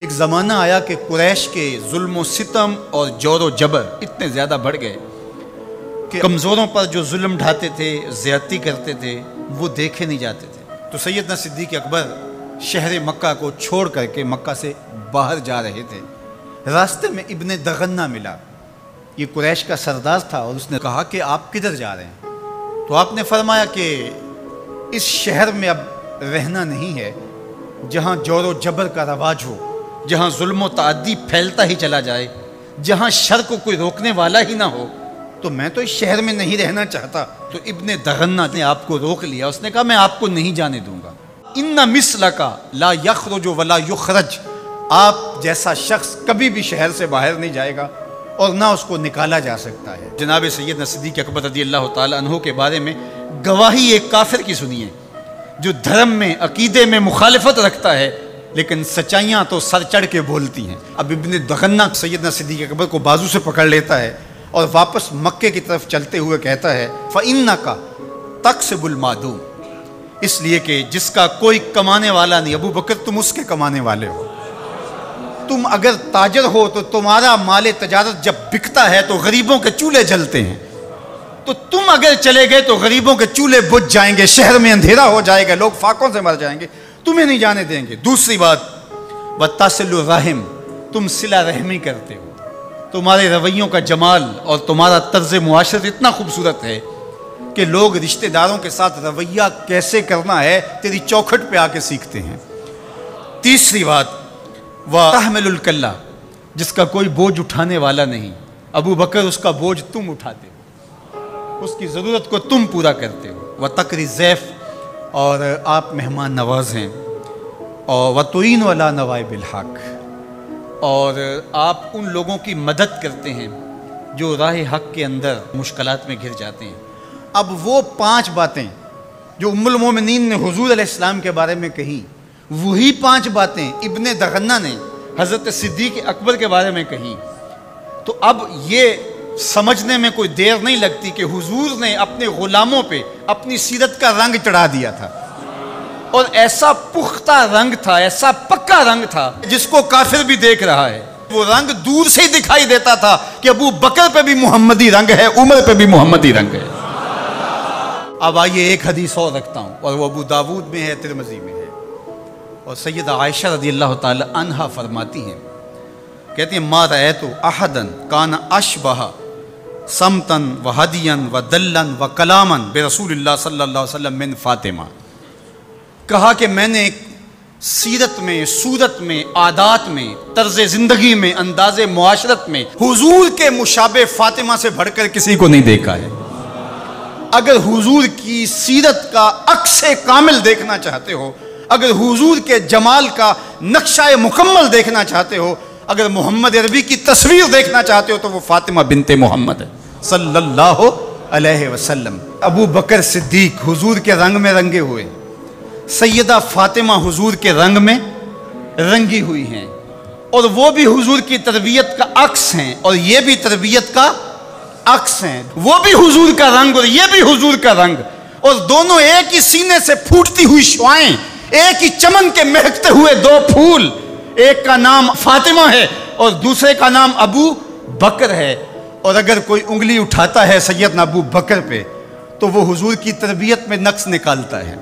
ایک زمانہ آیا کہ قریش کے ظلم و ستم اور جور و جبر اتنے زیادہ بڑھ گئے کہ کمزوروں پر جو ظلم ڈھاتے تھے، زیادتی کرتے تھے، وہ دیکھے نہیں جاتے تھے۔ تو سیدنا صدیق اکبر شہر مکہ کو چھوڑ کر کے مکہ سے باہر جا رہے تھے۔ راستے میں ابن دغنہ ملا، یہ قریش کا سردار تھا، اور اس نے کہا کہ آپ کدھر جا رہے ہیں؟ تو آپ نے فرمایا کہ اس شہر میں اب رہنا نہیں ہے جہاں جور و جبر کا رواج ہو، جہاں ظلم و تعدی پھیلتا ہی چلا جائے، جہاں شر کو کوئی روکنے والا ہی نہ ہو، تو میں تو اس شہر میں نہیں رہنا چاہتا۔ تو ابن دغنہ نے آپ کو روک لیا، اس نے کہا میں آپ کو نہیں جانے دوں گا۔ ان مثلک لا یخرج ولا یخرج، آپ جیسا شخص کبھی بھی شہر سے باہر نہیں جائے گا اور نہ اس کو نکالا جا سکتا ہے۔ جناب سیدنا صدیق اکبر رضی اللہ تعالی عنہ کے بارے میں گواہی ایک کافر کی سنیے جو دھرم میں، عقیدے میں مخالفت رکھتا ہے، لیکن سچائیاں تو سر چڑھ کے بولتی ہیں۔ اب ابن دغنہ سیدنا صدیق اکبر کو بازو سے پکڑ لیتا ہے اور واپس مکے کی طرف چلتے ہوئے کہتا ہے فَإِنَّكَ تَكْسِبُ الْمَعْدُومَ، اس لیے کہ جس کا کوئی کمانے والا نہیں، ابو بکر تم اس کے کمانے والے ہو۔ تم اگر تاجر ہو تو تمہارا مال تجارت جب بکتا ہے تو غریبوں کے چولہے جلتے ہیں، تو تم اگر چلے گئے تو غریبوں کے چولہے بجھ جائیں گے، شہر میں اندھیرا ہو جائے گا، لوگ فاقوں سے مر جائیں گے، تمہیں نہیں جانے دیں گے۔ دوسری بات وَتَصِلُ الرَّحِمَ، تم صلہ رحمی کرتے ہو، تمہارے رویوں کا جمال اور تمہارا طرز معاشرت اتنا خوبصورت ہے کہ لوگ رشتہ داروں کے ساتھ رویہ کیسے کرنا ہے تیری چوکھٹ پہ آ کے سیکھتے ہیں۔ تیسری بات وَتَحْمِلُ الْكَلَّةَ، جس کا کوئی بوجھ اٹھانے والا نہیں، ابو بکر اس کا بوجھ تم اٹھاتے ہو، اس کی ضرورت کو تم پورا کرتے ہو۔ وَتَقْرِي الضَّيْفَ، اور آپ مہمان نواز ہیں، اور وَتُعِينُ عَلَىٰ نَوَائِبِ الْحَقِّ، اور آپ ان لوگوں کی مدد کرتے ہیں جو راہ حق کے اندر مشکلات میں گر جاتے ہیں۔ اب وہ 5 باتیں جو ام المومنین نے حضور علیہ السلام کے بارے میں کہی، وہی 5 باتیں ابن دغنہ نے حضرت صدیق اکبر کے بارے میں کہی۔ تو اب یہ سمجھنے میں کوئی دیر نہیں لگتی کہ حضور نے اپنے غلاموں پہ اپنی سیرت کا رنگ چڑھا دیا تھا، اور ایسا پختہ رنگ تھا، ایسا پکا رنگ تھا جس کو کافر بھی دیکھ رہا ہے۔ وہ رنگ دور سے ہی دکھائی دیتا تھا کہ ابو بکر پہ بھی محمدی رنگ ہے، عمر پہ بھی محمدی رنگ ہے۔ اب آئیے ایک حدیث اور رکھتا ہوں، اور وہ ابو داود میں ہے، ترمذی میں ہے، اور سیدہ عائشہ رضی اللہ تعالی عنہا فرماتی ہیں، کہتی ہیں ما رأیت احدا کان اشبہ سمتن و ہدین و دلن و کلامن برسول اللہ صلی اللہ علیہ وسلم من فاطمہ، کہا کہ میں نے سیرت میں، صورت میں، عادات میں، طرز زندگی میں، انداز معاشرت میں حضور کے مشابہ فاطمہ سے بڑھ کر کسی کو نہیں دیکھا ہے۔ اگر حضور کی سیرت کا عکس کامل دیکھنا چاہتے ہو، اگر حضور کے جمال کا نقشہ مکمل دیکھنا چاہتے ہو، اگر محمد عربی کی تصویر دیکھنا چاہتے ہو تو وہ فاطمہ بنت محمد ہے صلی اللہ علیہ وسلم۔ ابو بکر صدیق حضور کے رنگ میں رنگے ہوئے، سیدہ فاطمہ حضور کے رنگ میں رنگی ہوئی ہیں، اور وہ بھی حضور کی تربیت کا عکس ہیں، اور یہ بھی تربیت کا عکس ہیں۔ وہ بھی حضور کا رنگ اور یہ بھی حضور کا رنگ، اور دونوں ایک ہی سینے سے پھوٹتی ہوئی شعائیں، ایک ہی چمن کے مہکتے ہوئے 2 پھول، ایک کا نام فاطمہ ہے اور دوسرے کا نام ابو بکر ہے۔ اور اگر کوئی انگلی اٹھاتا ہے سیدنا ابو بکر پہ تو وہ حضور کی تربیت میں نقص نکالتا ہے،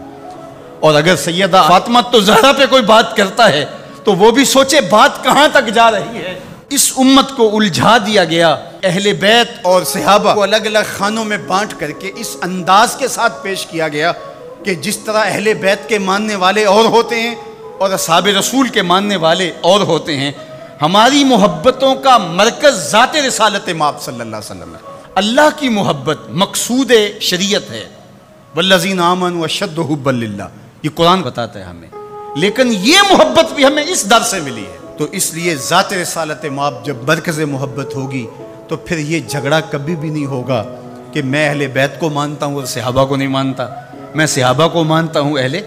اور اگر سیدہ فاطمہ تو زہرا پہ کوئی بات کرتا ہے تو وہ بھی سوچے بات کہاں تک جا رہی ہے۔ اس امت کو الجھا دیا گیا، اہل بیت اور صحابہ کو الگ الگ خانوں میں بانٹ کر کے اس انداز کے ساتھ پیش کیا گیا کہ جس طرح اہل بیت کے ماننے والے اور ہوتے ہیں اور اصحاب رسول کے ماننے والے اور ہوتے ہیں۔ ہماری محبتوں کا مرکز ذات رسالت مآب صلی اللہ علیہ وسلم ہے۔ اللہ کی محبت مقصود شریعت ہے، والذین آمنوا اشد حبا للہ، یہ قرآن بتاتا ہے ہمیں، لیکن یہ محبت بھی ہمیں اس در سے ملی ہے۔ تو اس لیے ذات رسالت مآب جب مرکز محبت ہوگی تو پھر یہ جھگڑا کبھی بھی نہیں ہوگا کہ میں اہل بیت کو مانتا ہوں اور صحابہ کو نہیں مانتا، میں صحابہ کو مانتا ہوں اہل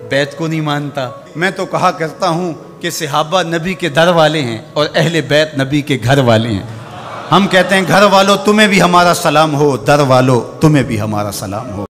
بیت کو نہیں مانتا۔ میں تو کہا کرتا ہوں کہ صحابہ نبی کے در والے ہیں اور اہل بیت نبی کے گھر والے ہیں۔ ہم کہتے ہیں گھر والوں تمہیں بھی ہمارا سلام ہو، در والوں تمہیں بھی ہمارا سلام ہو۔